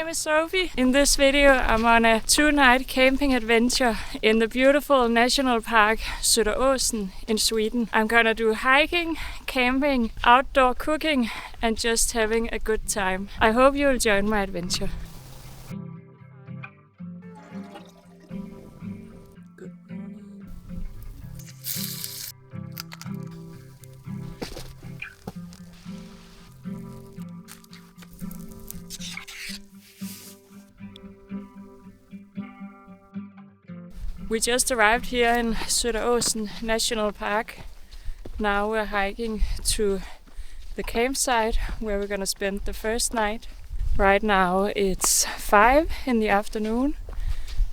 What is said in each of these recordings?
name is Sophie. In this video I'm on a 2-night camping adventure in the beautiful national park Söderåsen in Sweden. I'm gonna do hiking, camping, outdoor cooking and just having a good time. I hope you'll join my adventure. We just arrived here in Söderåsen National Park. Now we're hiking to the campsite where we're gonna spend the first night. Right now it's 5 in the afternoon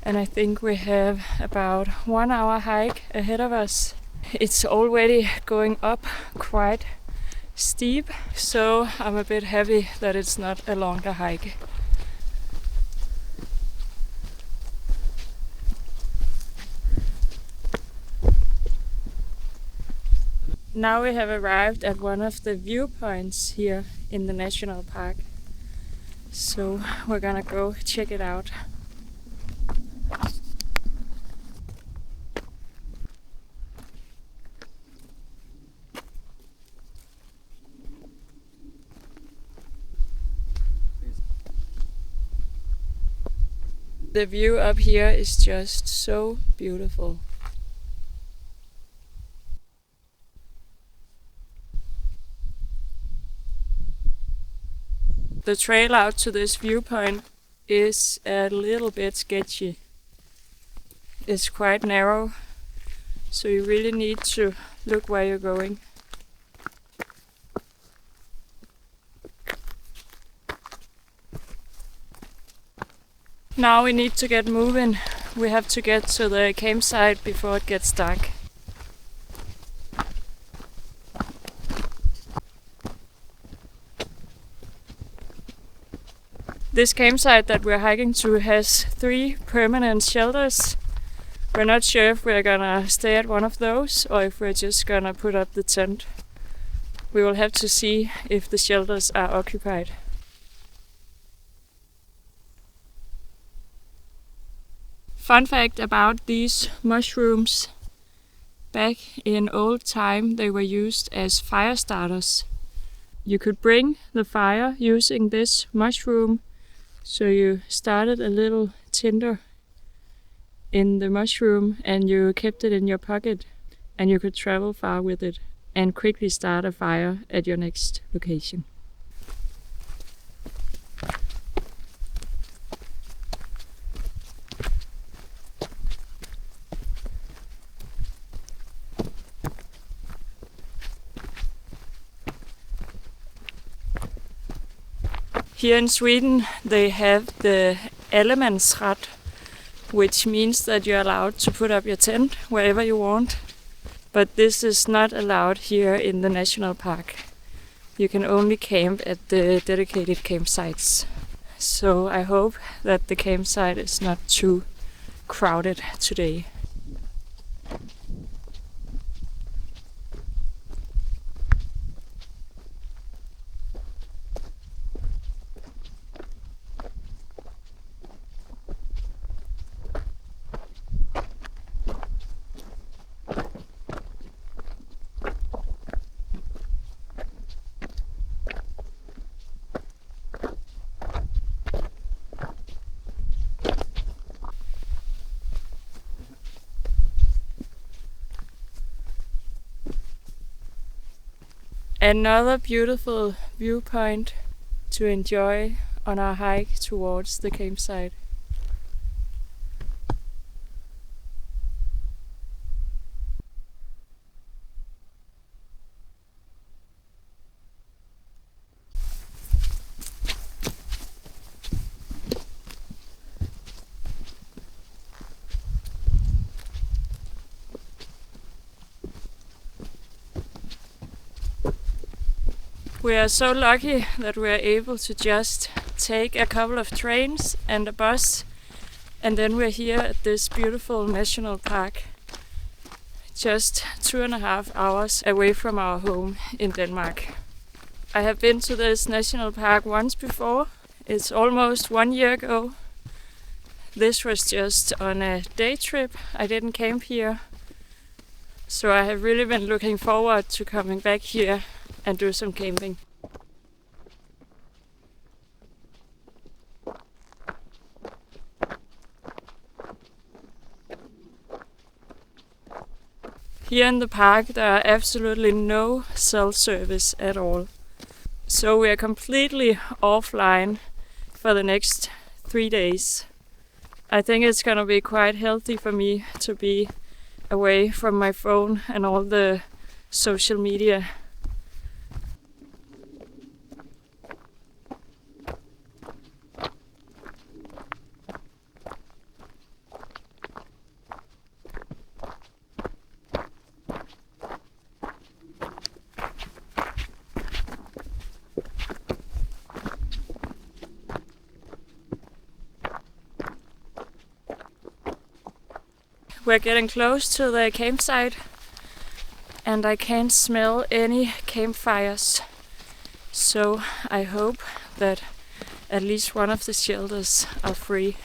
and I think we have about 1 hour hike ahead of us. It's already going up quite steep, so I'm a bit happy that it's not a longer hike. Now we have arrived at one of the viewpoints here in the national park. So we're gonna go check it out. The view up here is just so beautiful. The trail out to this viewpoint is a little bit sketchy. It's quite narrow, so you really need to look where you're going. Now we need to get moving. We have to get to the campsite before it gets dark. This campsite that we're hiking to has 3 permanent shelters. We're not sure if we're gonna stay at one of those or if we're just gonna put up the tent. We will have to see if the shelters are occupied. Fun fact about these mushrooms. Back in old time they were used as fire starters. You could bring the fire using this mushroom. So you started a little tinder in the mushroom and you kept it in your pocket and you could travel far with it and quickly start a fire at your next location. Here in Sweden they have the allemansrätt, which means that you're allowed to put up your tent wherever you want. But this is not allowed here in the national park. You can only camp at the dedicated campsites. So I hope that the campsite is not too crowded today. Another beautiful viewpoint to enjoy on our hike towards the campsite. We are so lucky that we are able to just take a couple of trains and a bus, and then we're here at this beautiful national park, just 2.5 hours away from our home in Denmark. I have been to this national park once before. It's almost 1 year ago. This was just on a day trip. I didn't camp here. So I have really been looking forward to coming back here and do some camping. Here in the park there are absolutely no cell service at all. So we are completely offline for the next 3 days. I think it's gonna be quite healthy for me to be away from my phone and all the social media. We're getting close to the campsite and I can't smell any campfires. So I hope that at least one of the shelters are free.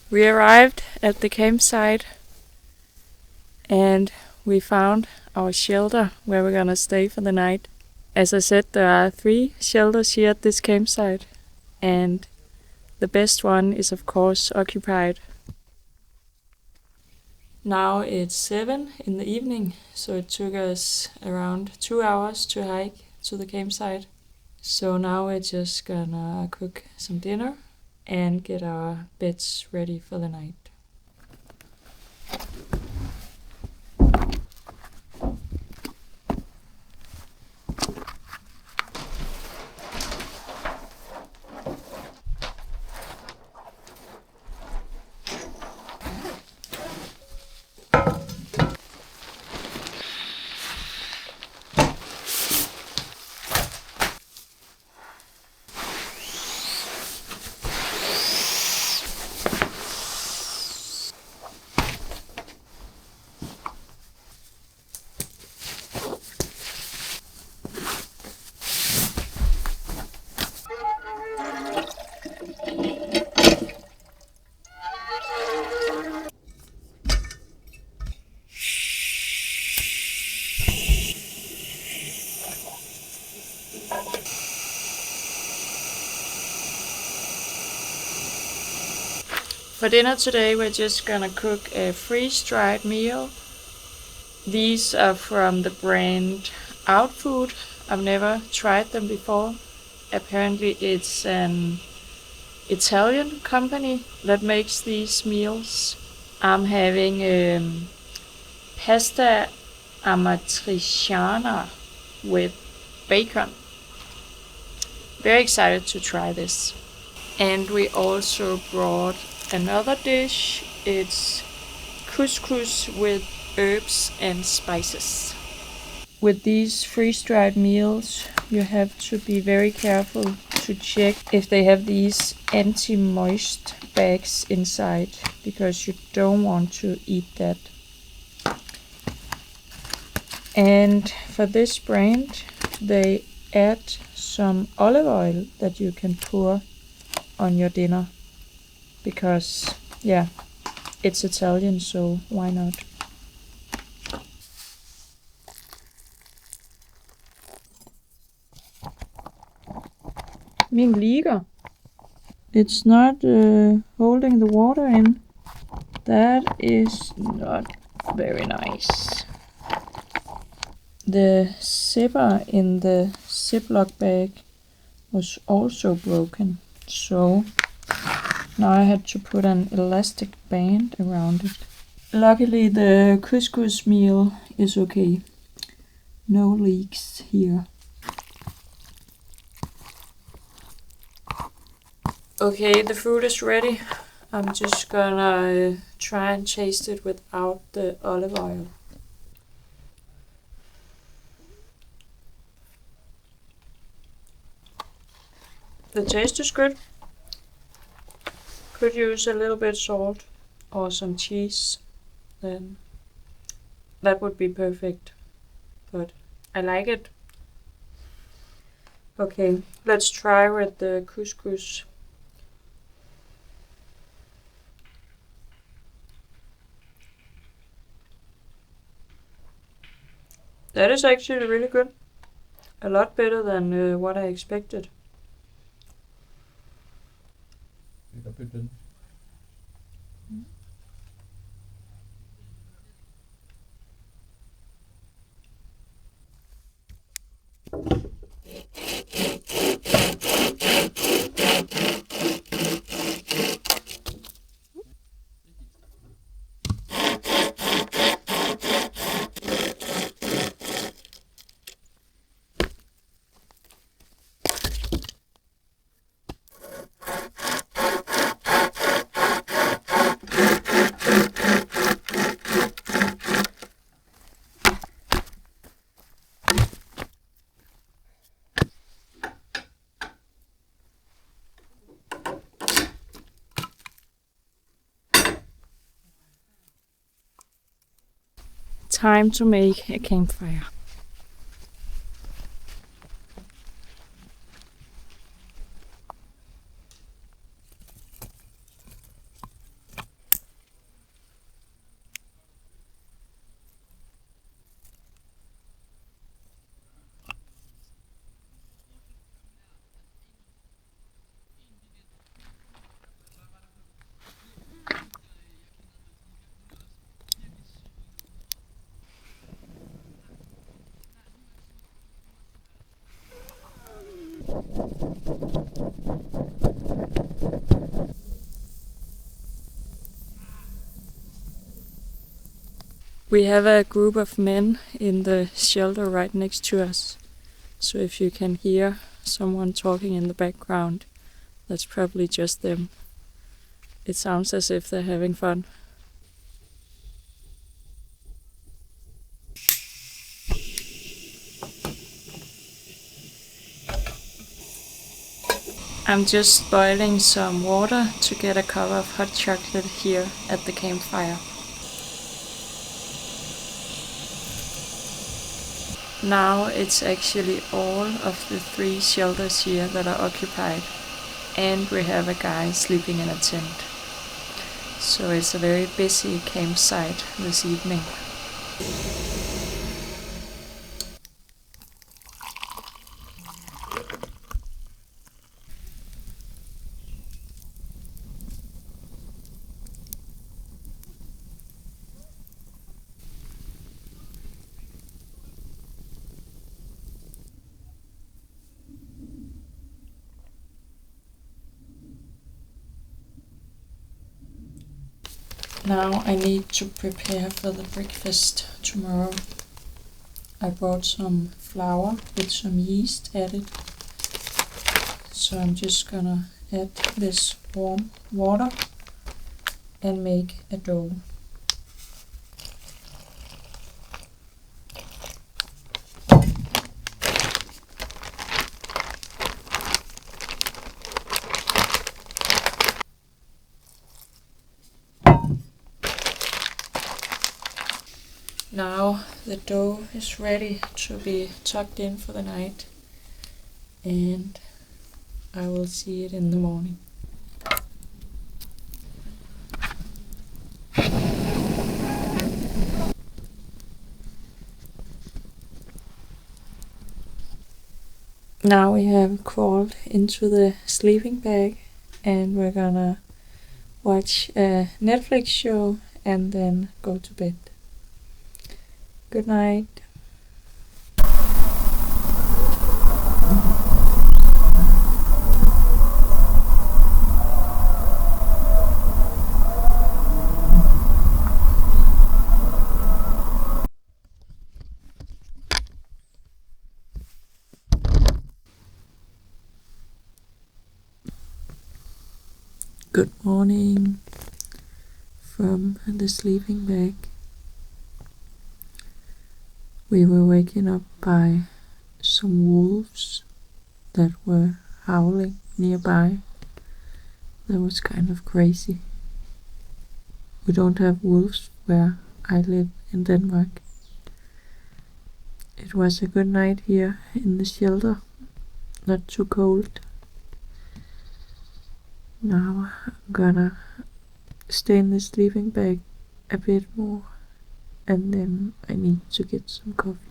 We arrived at the campsite and we found our shelter where we're gonna stay for the night. As I said, there are 3 shelters here at this campsite and the best one is of course occupied. Now it's 7 in the evening, so it took us around 2 hours to hike to the campsite. So now we're just gonna cook some dinner and get our beds ready for the night. For dinner today we're just gonna cook a freeze-dried meal. These are from the brand Outfood. I've never tried them before. Apparently it's an Italian company that makes these meals. I'm having pasta amatriciana with bacon. Very excited to try this. And we also brought another dish. It's couscous with herbs and spices. With these freeze-dried meals, you have to be very careful to check if they have these anti-moist bags inside, because you don't want to eat that. And for this brand, they add some olive oil that you can pour on your dinner. Because, yeah, it's Italian, so why not? Min ligger. It's not holding the water in. That is not very nice. The zipper in the Ziploc bag was also broken, so now I had to put an elastic band around it. Luckily the couscous meal is okay. No leaks here. Okay, the food is ready. I'm just gonna try and taste it without the olive oil. The taste is good. Could use a little bit salt or some cheese, then that would be perfect. But I like it. Okay, let's try with the couscous. That is actually really good. A lot better than what I expected. Time to make a campfire. We have a group of men in the shelter right next to us. So if you can hear someone talking in the background, that's probably just them. It sounds as if they're having fun. I'm just boiling some water to get a cup of hot chocolate here at the campfire. Now it's actually all of the 3 shelters here that are occupied, and we have a guy sleeping in a tent. So it's a very busy campsite this evening. Now I need to prepare for the breakfast tomorrow. I bought some flour with some yeast added. So I'm just gonna add this warm water and make a dough. Now the dough is ready to be tucked in for the night, and I will see it in the morning. Now we have crawled into the sleeping bag and we're gonna watch a Netflix show and then go to bed. Good night. Good morning from the sleeping bag. We were waken up by some wolves that were howling nearby. That was kind of crazy. We don't have wolves where I live in Denmark. It was a good night here in the shelter, not too cold. Now I'm gonna stay in the sleeping bag a bit more and then I need to get some coffee.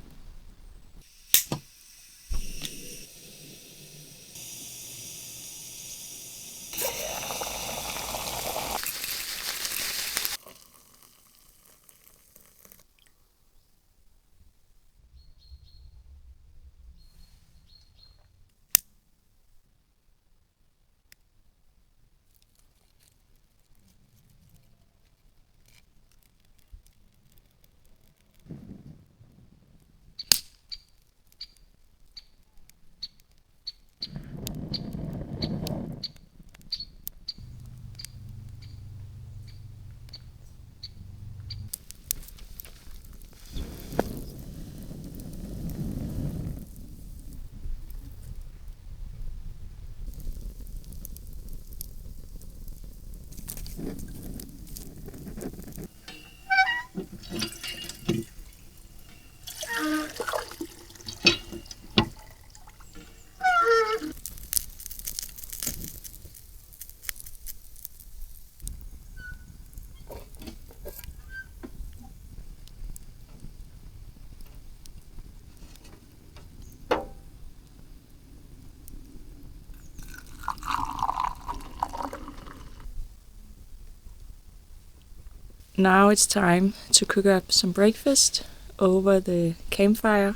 Now it's time to cook up some breakfast over the campfire.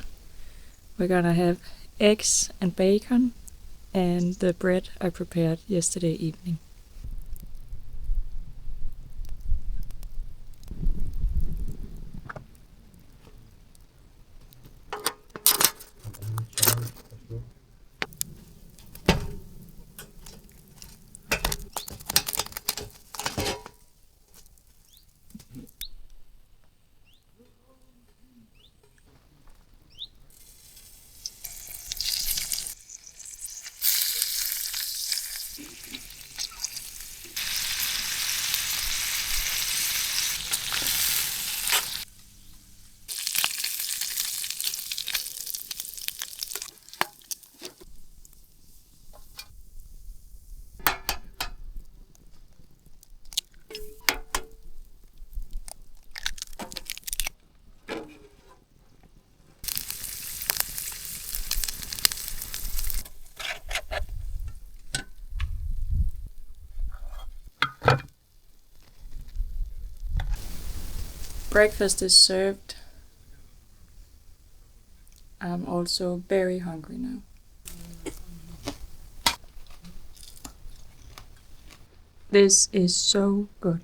We're gonna have eggs and bacon and the bread I prepared yesterday evening. Breakfast is served. I'm also very hungry now. This is so good.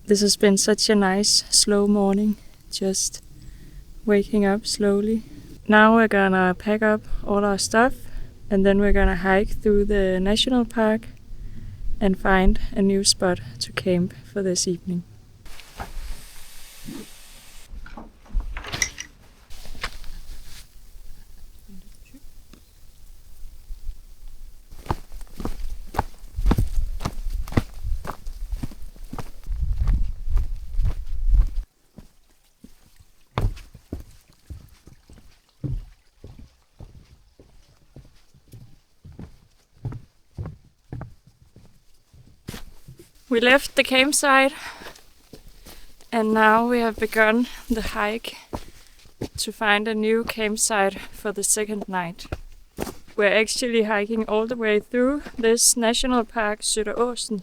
This has been such a nice, slow morning, just waking up slowly. Now we're gonna pack up all our stuff and then we're gonna hike through the national park and find a new spot to camp for this evening. We left the campsite and now we have begun the hike to find a new campsite for the second night. We're actually hiking all the way through this national park, Söderåsen,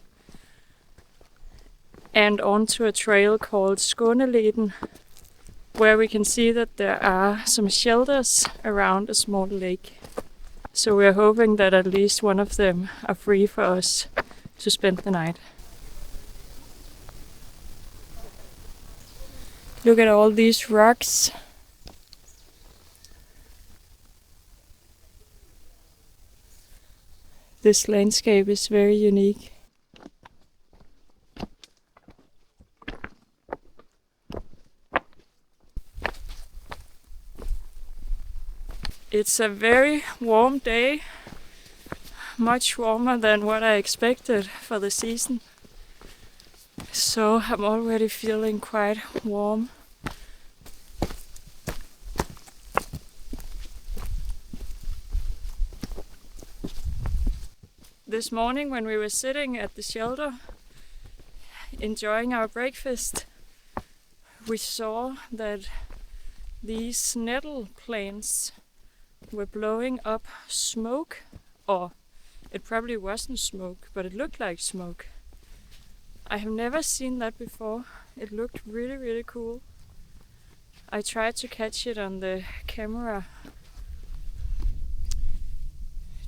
and onto a trail called Skåneleden, where we can see that there are some shelters around a small lake. So we're hoping that at least one of them are free for us to spend the night. Look at all these rocks. This landscape is very unique. It's a very warm day, much warmer than what I expected for the season. So I'm already feeling quite warm. This morning when we were sitting at the shelter, enjoying our breakfast, we saw that these nettle plants were blowing up smoke, or it probably wasn't smoke, but it looked like smoke. I have never seen that before. It looked really, really cool. I tried to catch it on the camera.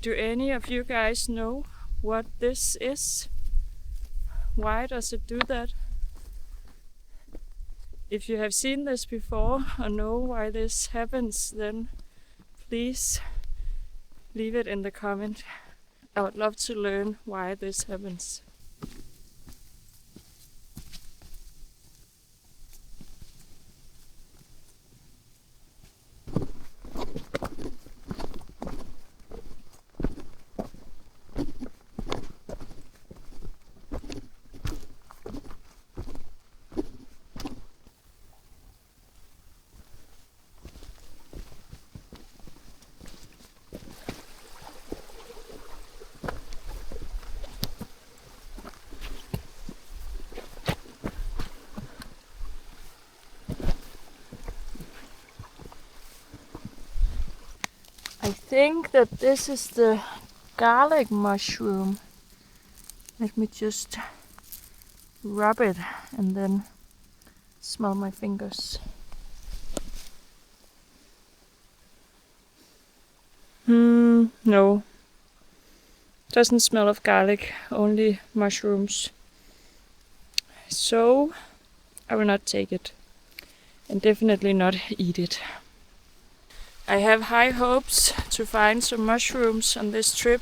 Do any of you guys know what this is? Why does it do that? If you have seen this before or know why this happens, then please leave it in the comment. I would love to learn why this happens. I think that this is the garlic mushroom. Let me just rub it and then smell my fingers. No. Doesn't smell of garlic, only mushrooms. So I will not take it and definitely not eat it. I have high hopes to find some mushrooms on this trip.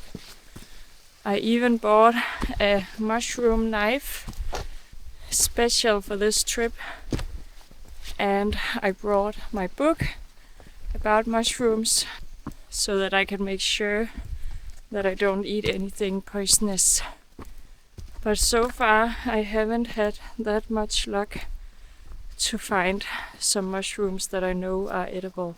I even bought a mushroom knife special for this trip, and I brought my book about mushrooms so that I can make sure that I don't eat anything poisonous. But so far I haven't had that much luck to find some mushrooms that I know are edible.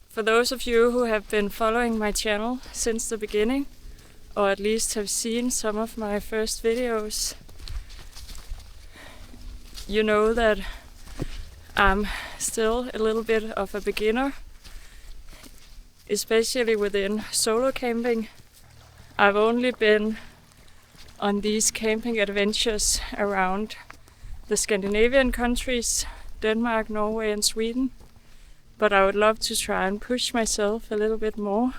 For those of you who have been following my channel since the beginning, or at least have seen some of my first videos, you know that I'm still a little bit of a beginner, especially within solo camping. I've only been on these camping adventures around the Scandinavian countries, Denmark, Norway and Sweden. But I would love to try and push myself a little bit more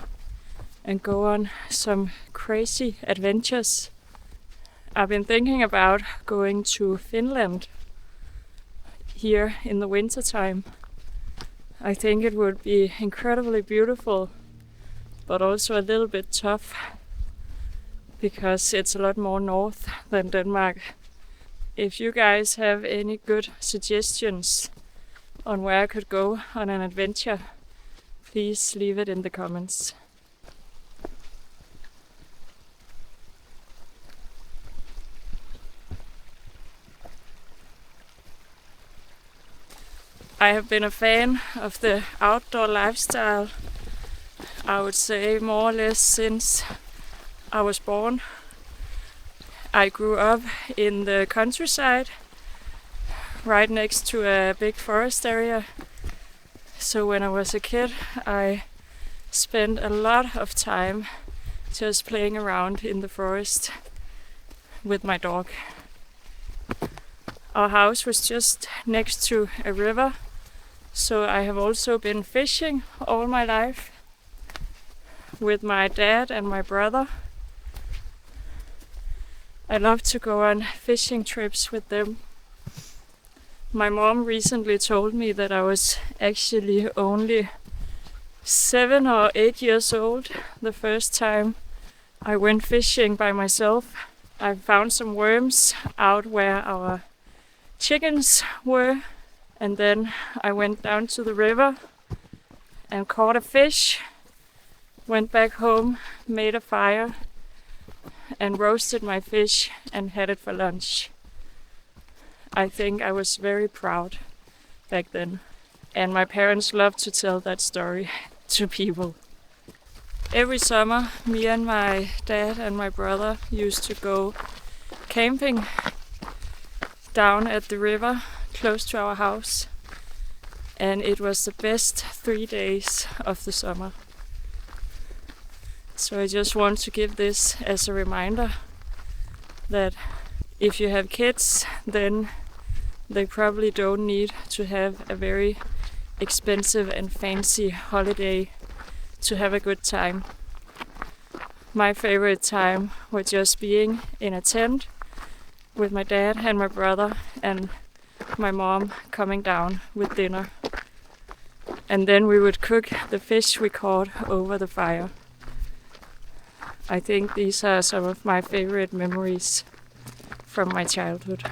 and go on some crazy adventures. I've been thinking about going to Finland here in the winter time. I think it would be incredibly beautiful but also a little bit tough because it's a lot more north than Denmark. If you guys have any good suggestions on where I could go on an adventure, please leave it in the comments. I have been a fan of the outdoor lifestyle, I would say more or less since I was born. I grew up in the countryside, right next to a big forest area. So when I was a kid, I spent a lot of time just playing around in the forest with my dog. Our house was just next to a river, so I have also been fishing all my life with my dad and my brother. I love to go on fishing trips with them. My mom recently told me that I was actually only 7 or 8 years old the first time I went fishing by myself. I found some worms out where our chickens were, and then I went down to the river and caught a fish, went back home, made a fire and roasted my fish and had it for lunch. I think I was very proud back then, and my parents loved to tell that story to people. Every summer, me and my dad and my brother used to go camping down at the river close to our house, and it was the best 3 days of the summer. So I just want to give this as a reminder that if you have kids, then they probably don't need to have a very expensive and fancy holiday to have a good time. My favorite time was just being in a tent with my dad and my brother and my mom coming down with dinner. And then we would cook the fish we caught over the fire. I think these are some of my favorite memories from my childhood.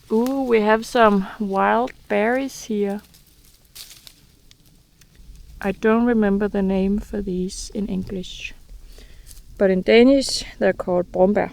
Ooh, we have some wild berries here. I don't remember the name for these in English, but in Danish they're called brombær.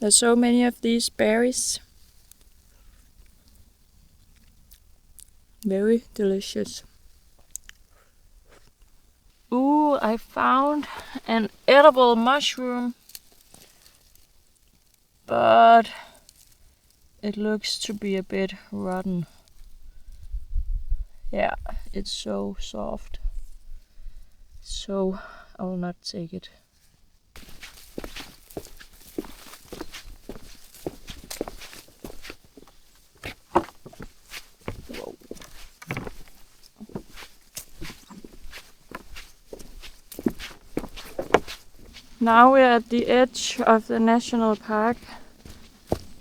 There's so many of these berries. Very delicious. Ooh, I found an edible mushroom, but it looks to be a bit rotten. Yeah, it's so soft. So I will not take it. Whoa. Now we're at the edge of the national park.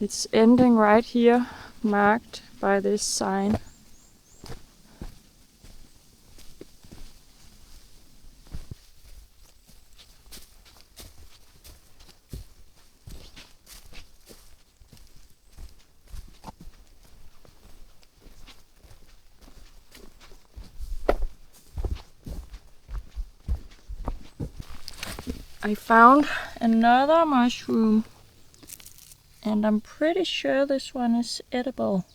It's ending right here, marked by this sign. I found another mushroom, and I'm pretty sure this one is edible.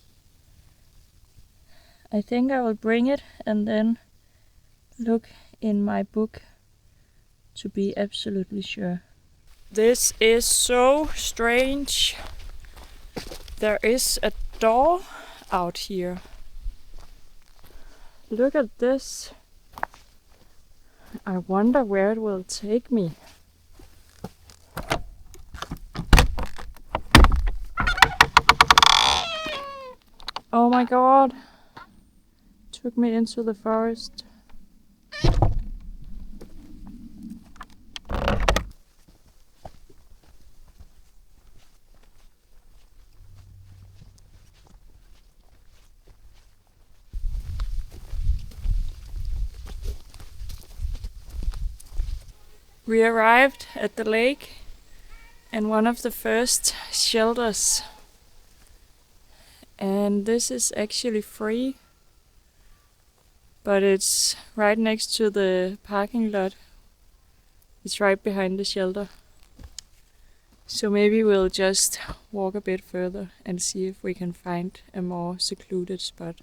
I think I will bring it and then look in my book to be absolutely sure. This is so strange. There is a door out here. Look at this. I wonder where it will take me. Oh my god. Took me into the forest. We arrived at the lake and one of the first shelters. And this is actually free, but it's right next to the parking lot. It's right behind the shelter. So maybe we'll just walk a bit further and see if we can find a more secluded spot.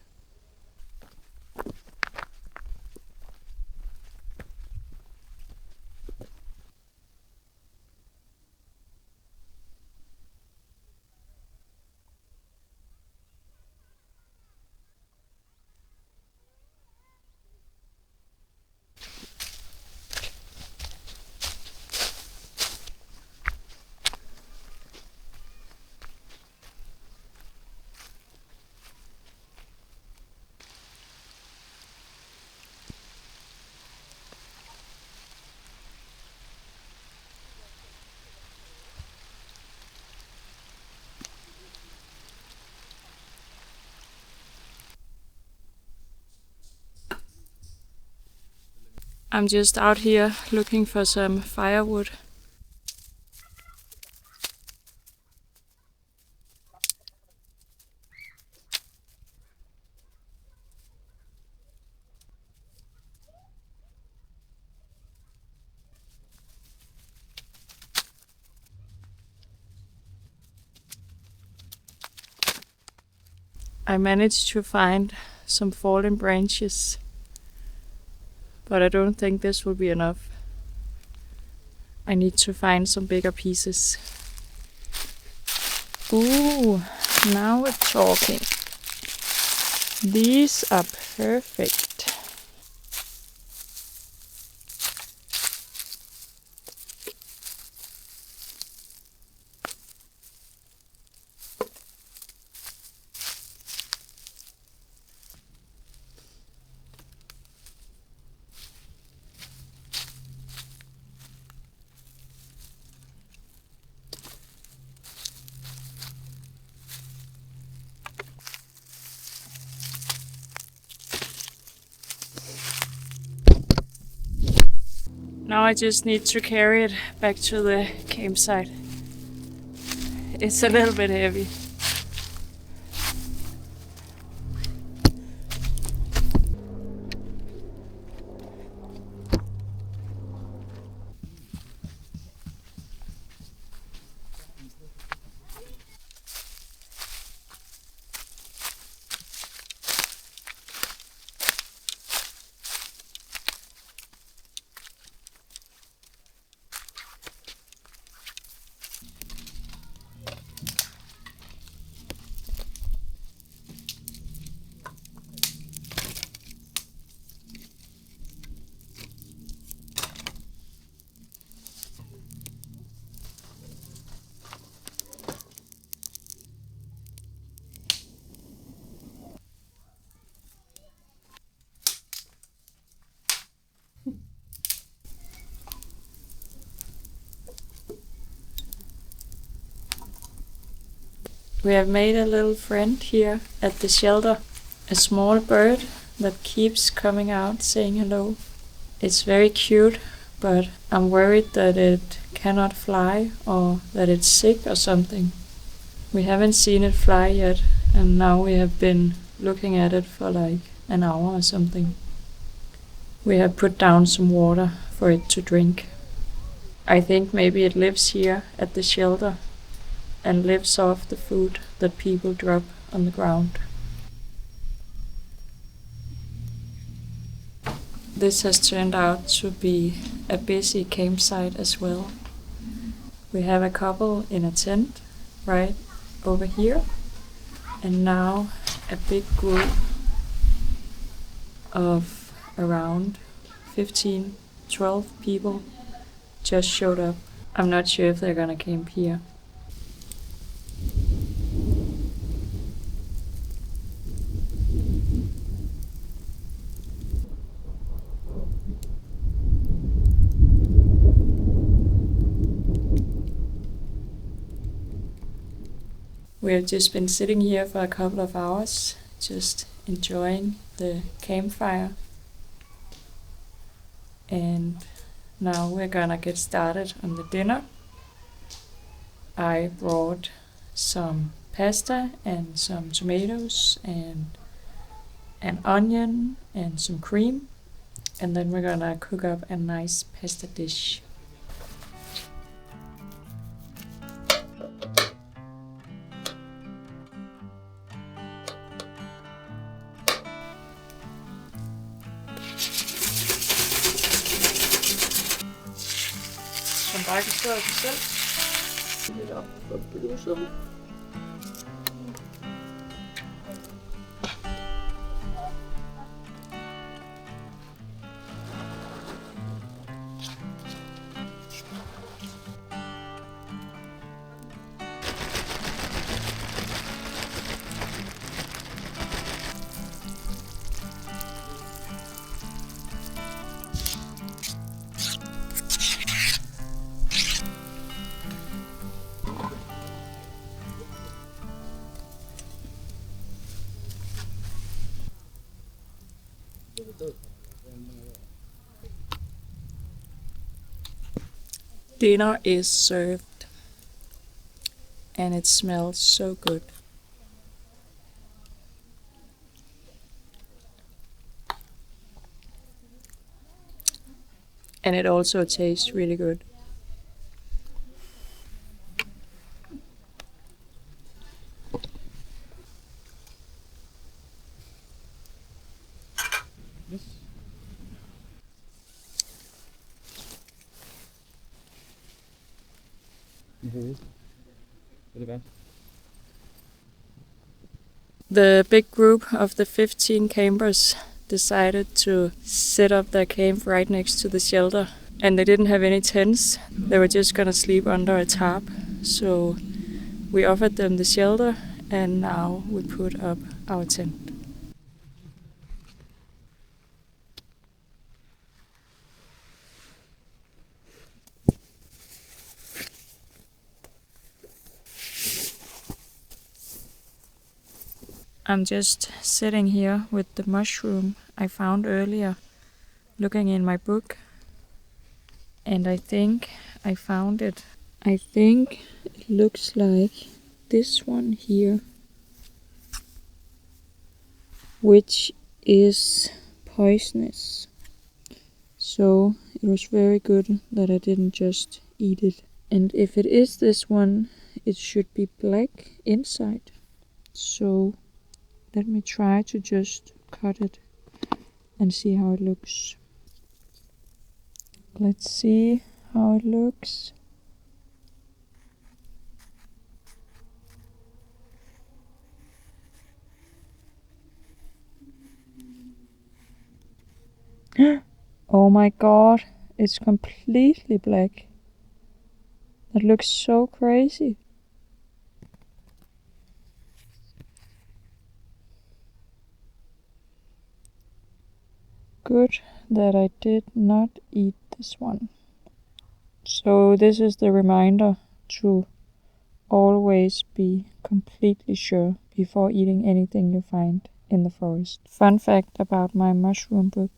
I'm just out here looking for some firewood. I managed to find some fallen branches, but I don't think this will be enough. I need to find some bigger pieces. Ooh, now we're talking. These are perfect. Now I just need to carry it back to the campsite. It's a little bit heavy. We have made a little friend here at the shelter. A small bird that keeps coming out saying hello. It's very cute, but I'm worried that it cannot fly or that it's sick or something. We haven't seen it fly yet, and now we have been looking at it for like an hour or something. We have put down some water for it to drink. I think maybe it lives here at the shelter and lives off the food that people drop on the ground. This has turned out to be a busy campsite as well. We have a couple in a tent right over here, and now a big group of around 15, 12 people just showed up. I'm not sure if they're gonna camp here. We have just been sitting here for a couple of hours, just enjoying the campfire. And now we're gonna get started on the dinner. I brought some pasta and some tomatoes and an onion and some cream. And then we're gonna cook up a nice pasta dish. Som bare kan stå af sig selv. Lidt op for blusset. Dinner is served, and it smells so good. And it also tastes really good. The big group of the 15 campers decided to set up their camp right next to the shelter, and they didn't have any tents. They were just gonna sleep under a tarp. So we offered them the shelter, and now we put up our tent. I'm just sitting here with the mushroom I found earlier, looking in my book, and I think I found it. I think it looks like this one here, which is poisonous. So it was very good that I didn't just eat it. And if it is this one, it should be black inside. So let me try to just cut it and see how it looks. Let's see how it looks. Oh my god, it's completely black. That looks so crazy. Good that I did not eat this one. So this is the reminder to always be completely sure before eating anything you find in the forest. Fun fact about my mushroom book.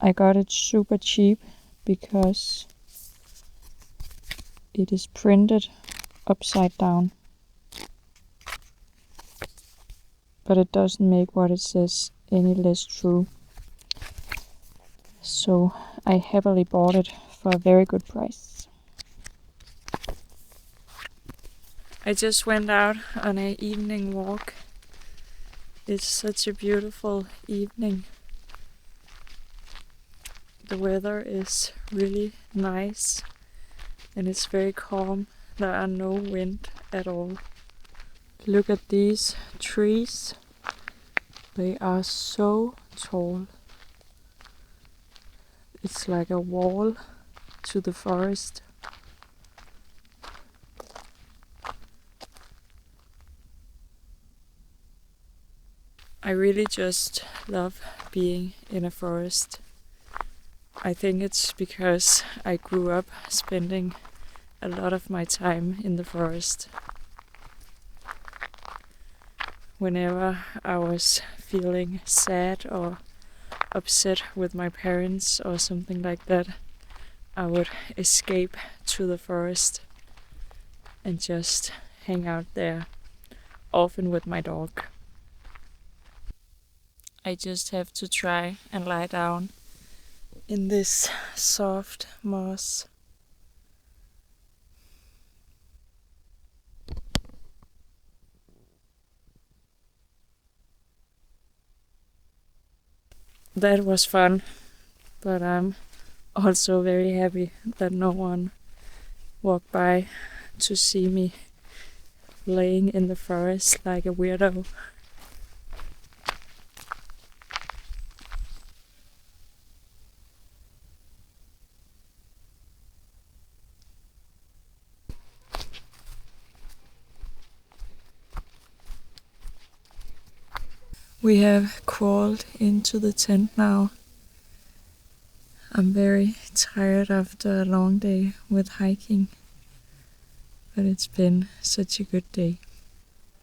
I got it super cheap because it is printed upside down. But it doesn't make what it says any less true. So I happily bought it for a very good price. I just went out on an evening walk. It's such a beautiful evening. The weather is really nice and it's very calm. There are no wind at all. Look at these trees. They are so tall. It's like a wall to the forest. I really just love being in a forest. I think it's because I grew up spending a lot of my time in the forest. Whenever I was feeling sad or upset with my parents or something like that, I would escape to the forest and just hang out there, often with my dog. I just have to try and lie down in this soft moss. That was fun, but I'm also very happy that no one walked by to see me laying in the forest like a weirdo. We have crawled into the tent now. I'm very tired after a long day with hiking, but it's been such a good day.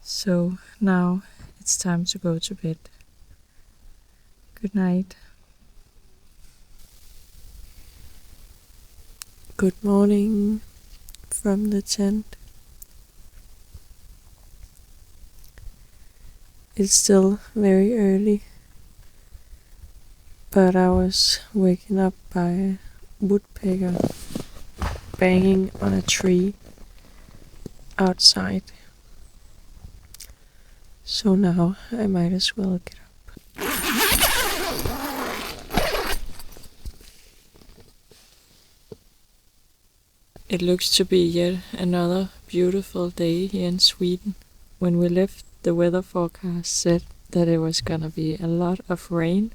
So now it's time to go to bed. Good night. Good morning from the tent. It's still very early, but I was waken up by a woodpecker banging on a tree outside. So now I might as well get up. It looks to be yet another beautiful day here in Sweden. When we left, the weather forecast said that it was gonna be a lot of rain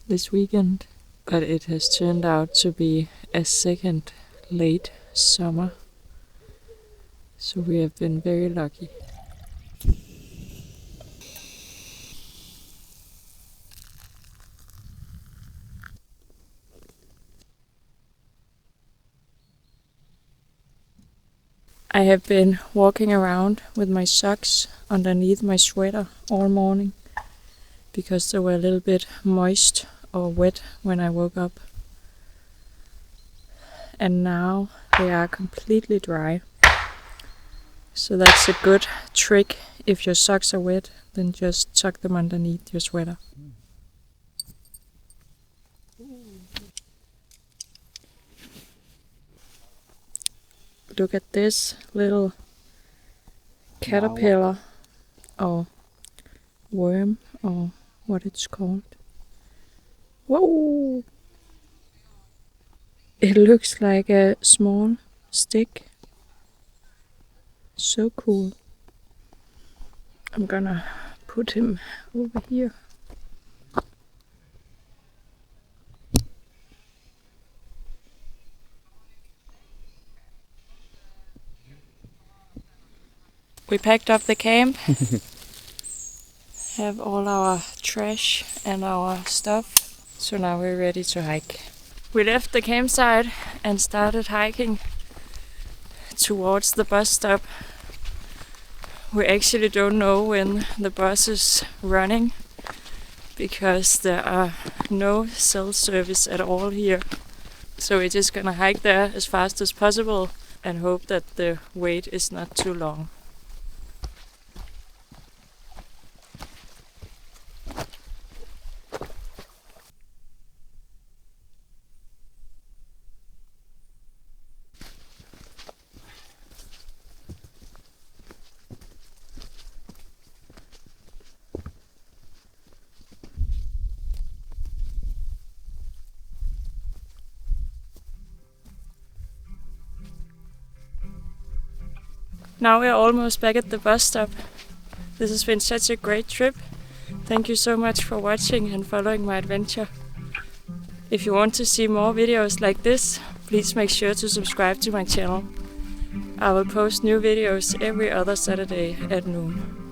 this weekend, but it has turned out to be a second late summer. So we have been very lucky. I have been walking around with my socks underneath my sweater all morning because they were a little bit moist or wet when I woke up. And now they are completely dry. So that's a good trick. If your socks are wet, then just tuck them underneath your sweater. Look at this little caterpillar or worm or what it's called. Whoa! It looks like a small stick. So cool. I'm gonna put him over here. We packed up the camp, have all our trash and our stuff, so now we're ready to hike. We left the campsite and started hiking towards the bus stop. We actually don't know when the bus is running because there are no cell service at all here. So we're just gonna hike there as fast as possible and hope that the wait is not too long. Now we are almost back at the bus stop. This has been such a great trip. Thank you so much for watching and following my adventure. If you want to see more videos like this, please make sure to subscribe to my channel. I will post new videos every other Saturday at noon.